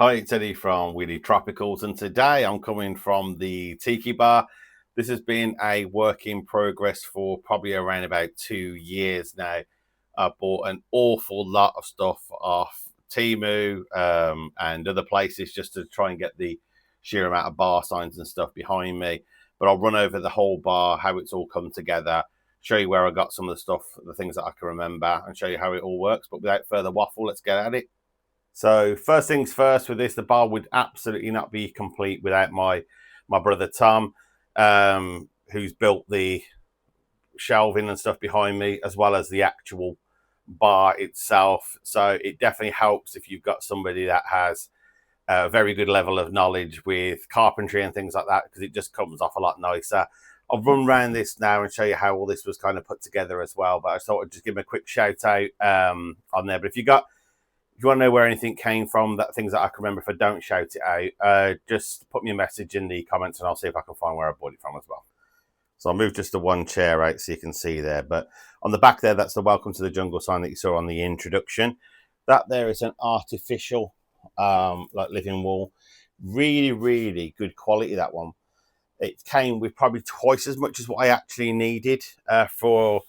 Hi, it's Eddie from Wheelie Tropicals, and today I'm coming from the Tiki bar. This has been a work in progress for probably around about 2 years now. I bought an awful lot of stuff off Temu and other places just to try and get the sheer amount of bar signs and stuff behind me. But I'll run over the whole bar, how it's all come together, show you where I got some of the stuff, the things that I can remember, and show you how it all works. But without further waffle, let's get at it. So first things first with this, the bar would absolutely not be complete without my brother Tom, who's built the shelving and stuff behind me, as well as the actual bar itself. So it definitely helps if you've got somebody that has a very good level of knowledge with carpentry and things like that, because it just comes off a lot nicer. I'll run around this now and show you how all this was kind of put together as well. But I thought I'd just give him a quick shout out on there. But if you want to know where anything came from, things that I can remember, if I don't shout it out, just put me a message in the comments and I'll see if I can find where I bought it from as well. So I'll move just the one chair out so you can see there. But on the back there, that's the welcome to the jungle sign that you saw on the introduction. That there is an artificial like living wall. Really, really good quality, that one. It came with probably twice as much as what I actually needed for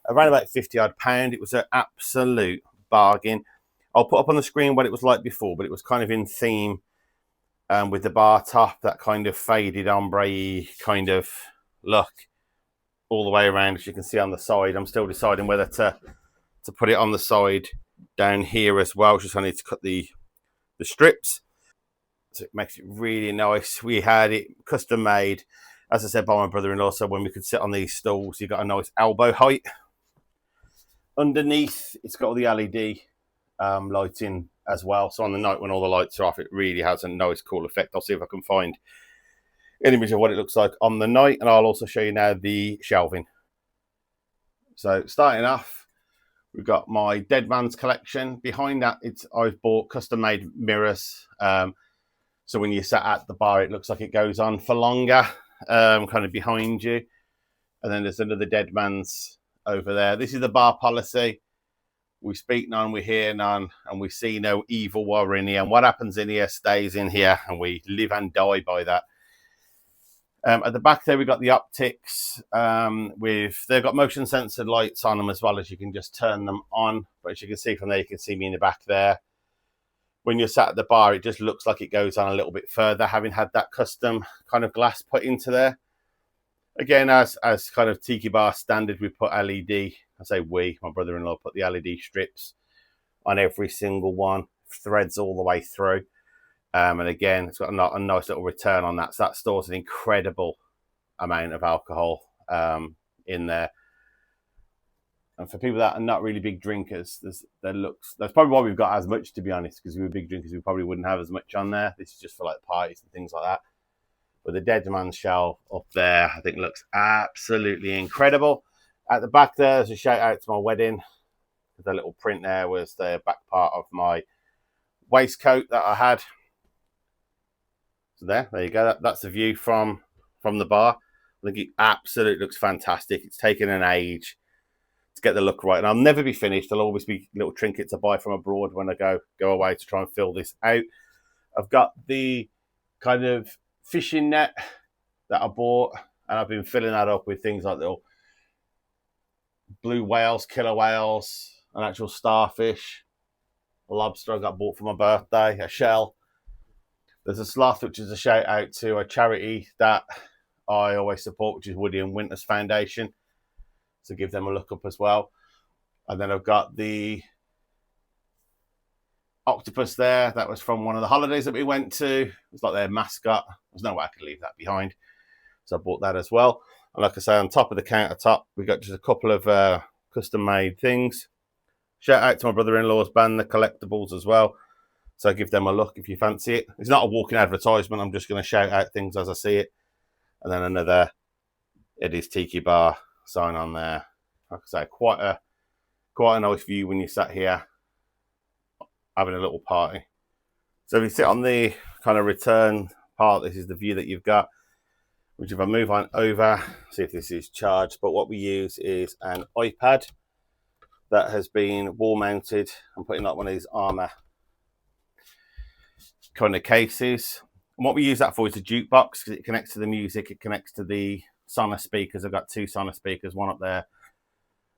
around about 50 odd pound. It was an absolute bargain. I'll put up on the screen what it was like before, but it was kind of in theme with the bar top, that kind of faded ombre kind of look all the way around, as you can see on the side. I'm still deciding whether to put it on the side down here as well. Just I need to cut the strips. So it makes it really nice. We had it custom made, as I said, by my brother-in-law, so when we could sit on these stools, you got a nice elbow height. Underneath, it's got all the LED lighting as well, so on the night when all the lights are off, it really has a nice cool effect. I'll see if I can find an image of what it looks like on the night, and I'll also show you now the shelving. So starting off, we've got my Dead Man's collection. Behind that, I've bought custom made mirrors, so when you sat at the bar, it looks like it goes on for longer, kind of behind you. And then there's another Dead Man's over there. This is the bar policy. We speak none, we hear none, and we see no evil while we're in here. And what happens in here stays in here, and we live and die by that. At the back there, we've got the optics. They've got motion sensor lights on them as well, as you can just turn them on. But as you can see from there, you can see me in the back there. When you're sat at the bar, it just looks like it goes on a little bit further, having had that custom kind of glass put into there. Again, as kind of Tiki bar standard, we put LED. I say we, my brother-in-law put the LED strips on every single one, threads all the way through. And again, it's got a nice little return on that. So that stores an incredible amount of alcohol in there. And for people that are not really big drinkers, that's probably why we've got as much, to be honest, because if we were big drinkers, we probably wouldn't have as much on there. This is just for like parties and things like that. But the Dead Man's shelf up there, I think looks absolutely incredible. At the back there's a shout out to my wedding. The little print there was the back part of my waistcoat that I had. So there you go. That's the view from the bar. I think it absolutely looks fantastic. It's taken an age to get the look right, and I'll never be finished. There'll always be little trinkets I buy from abroad when I go away to try and fill this out. I've got the kind of fishing net that I bought, and I've been filling that up with things like little blue whales, killer whales, an actual starfish, a lobster I got bought for my birthday, a shell. There's a sloth, which is a shout out to a charity that I always support, which is Woody and Winters Foundation. So give them a look up as well. And then I've got the octopus there. That was from one of the holidays that we went to. It's like their mascot. There's no way I could leave that behind. So I bought that as well. And like I say, on top of the countertop, we've got just a couple of custom made things. Shout out to my brother-in-law's band, The Collectibles, as well. So give them a look if you fancy it. It's not a walking advertisement. I'm just going to shout out things as I see it. And then another Eddie's Tiki bar sign on there. Like I say, quite a nice view when you sat here having a little party. So if you sit on the kind of return part, this is the view that you've got. Which if I move on over, see if this is charged. But what we use is an iPad that has been wall mounted. I'm putting like one of these armor kind of cases. And what we use that for is a jukebox, because it connects to the music, it connects to the Sonos speakers. I've got 2 Sonos speakers, one up there,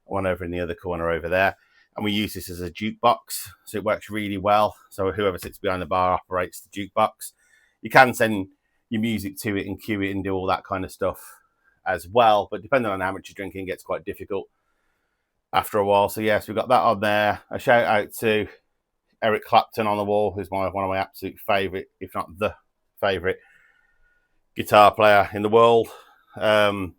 one over in the other corner over there. And we use this as a jukebox, so it works really well. So whoever sits behind the bar operates the jukebox. You can send your music to it and cue it and do all that kind of stuff as well, but depending on how much you're drinking, it gets quite difficult after a while. So yes, we've got that on there. A shout out to Eric Clapton on the wall, who's one of my absolute favourite, if not the favourite guitar player in the world. And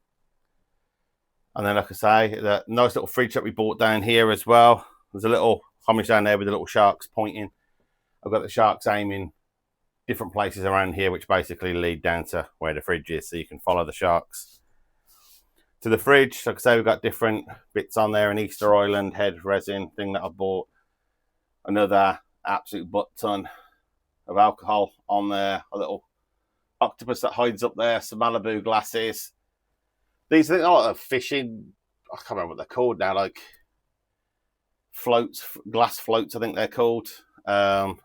then, like I say, the nice little fridge that we bought down here as well. There's a little homage down there with the little sharks pointing. I've got the sharks aiming different places around here, which basically lead down to where the fridge is, so you can follow the sharks to the fridge. Like I say, we've got different bits on there, an Easter Island head resin thing that I bought, another absolute butt ton of alcohol on there, a little octopus that hides up there, some Malibu glasses. These things are like fishing, I can't remember what they're called now, like floats, glass floats I think they're called,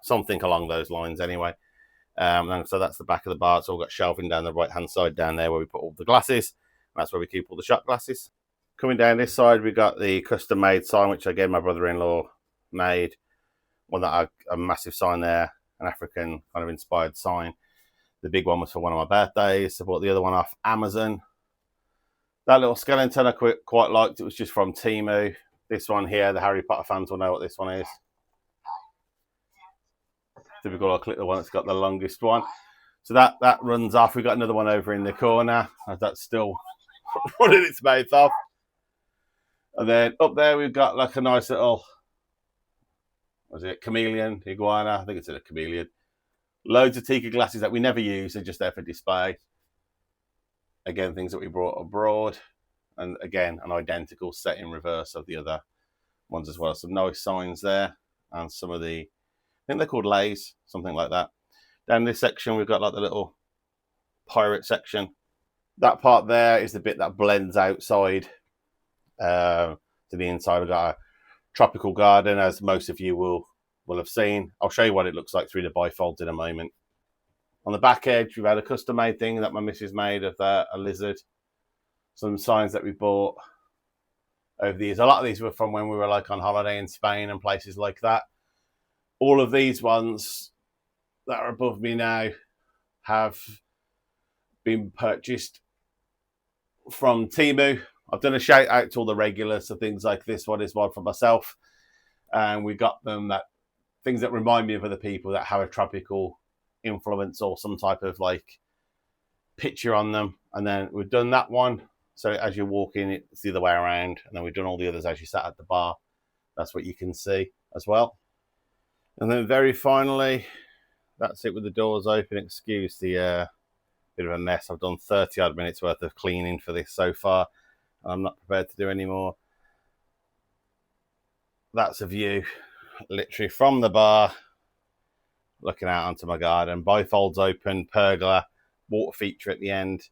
something along those lines anyway. And so that's the back of the bar. It's all got shelving down the right hand side down there where we put all the glasses. That's where we keep all the shot glasses. Coming down this side, we've got the custom made sign, which again my brother-in-law made. One that a massive sign there, an African kind of inspired sign. The big one was for one of my birthdays. I bought the other one off Amazon. That little skeleton I quite liked. It was just from Temu. This one here, the Harry Potter fans will know what this one is. Typical, I'll click the one that's got the longest one. So that runs off. We've got another one over in the corner. That's still running its mouth off. And then up there we've got like a nice little, what is it, chameleon, iguana? I think it's a chameleon. Loads of Tiki glasses that we never use. They're just there for display. Again, things that we brought abroad. And again, an identical set in reverse of the other ones as well. Some nice signs there. And some of the, I think they're called lays, something like that. Down this section, we've got like the little pirate section. That part there is the bit that blends outside to the inside. We've got a tropical garden, as most of you will have seen. I'll show you what it looks like through the bifolds in a moment. On the back edge, we've had a custom-made thing that my missus made of a lizard. Some signs that we bought over the years. A lot of these were from when we were like on holiday in Spain and places like that. All of these ones that are above me now have been purchased from Temu. I've done a shout out to all the regulars, so things like this one is one for myself, and we got them that things that remind me of other people that have a tropical influence or some type of like picture on them. And then we've done that one, so as you walk in it's the other way around, and then we've done all the others as you sat at the bar. That's what you can see as well. And then very finally, that's it with the doors open. Excuse the bit of a mess. I've done 30 odd minutes worth of cleaning for this so far. I'm not prepared to do any more. That's a view literally from the bar looking out onto my garden. Bifolds open, pergola, water feature at the end.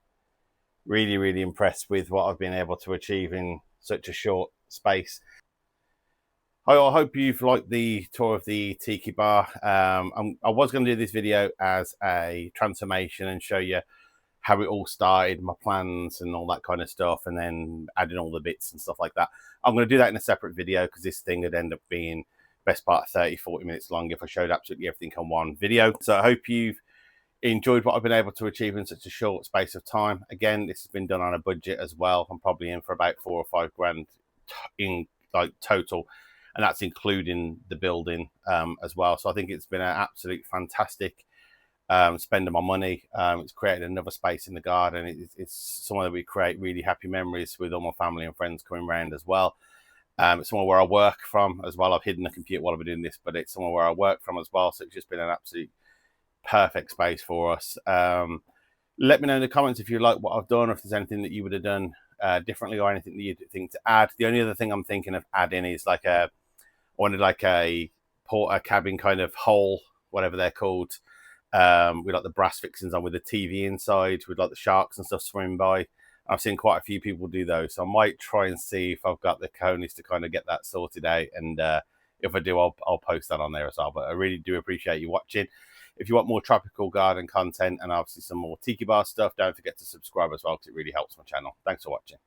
Really, really impressed with what I've been able to achieve in such a short space. I hope you've liked the tour of the Tiki bar. I was going to do this video as a transformation and show you how it all started, my plans and all that kind of stuff, and then adding all the bits and stuff like that. I'm going to do that in a separate video because this thing would end up being best part of 30-40 minutes long if I showed absolutely everything on one video. So I hope you've enjoyed what I've been able to achieve in such a short space of time. Again, this has been done on a budget as well. I'm probably in for about 4 or 5 grand in like total, and that's including the building as well. So I think it's been an absolute fantastic spending my money. It's created another space in the garden. It's somewhere that we create really happy memories with all my family and friends coming around as well. It's somewhere where I work from as well. I've hidden the computer while I've been doing this, but it's somewhere where I work from as well. So it's just been an absolute perfect space for us. Let me know in the comments if you like what I've done, or if there's anything that you would have done differently, or anything that you'd think to add. The only other thing I'm thinking of adding is like I wanted like a porter cabin kind of hole, whatever they're called, with like the brass fixings on with the TV inside, with like the sharks and stuff swimming by. I've seen quite a few people do those, so I might try and see if I've got the cojones to kind of get that sorted out, and if I do, I'll post that on there as well. But I really do appreciate you watching. If you want more tropical garden content and obviously some more tiki bar stuff, don't forget to subscribe as well, because it really helps my channel. Thanks for watching.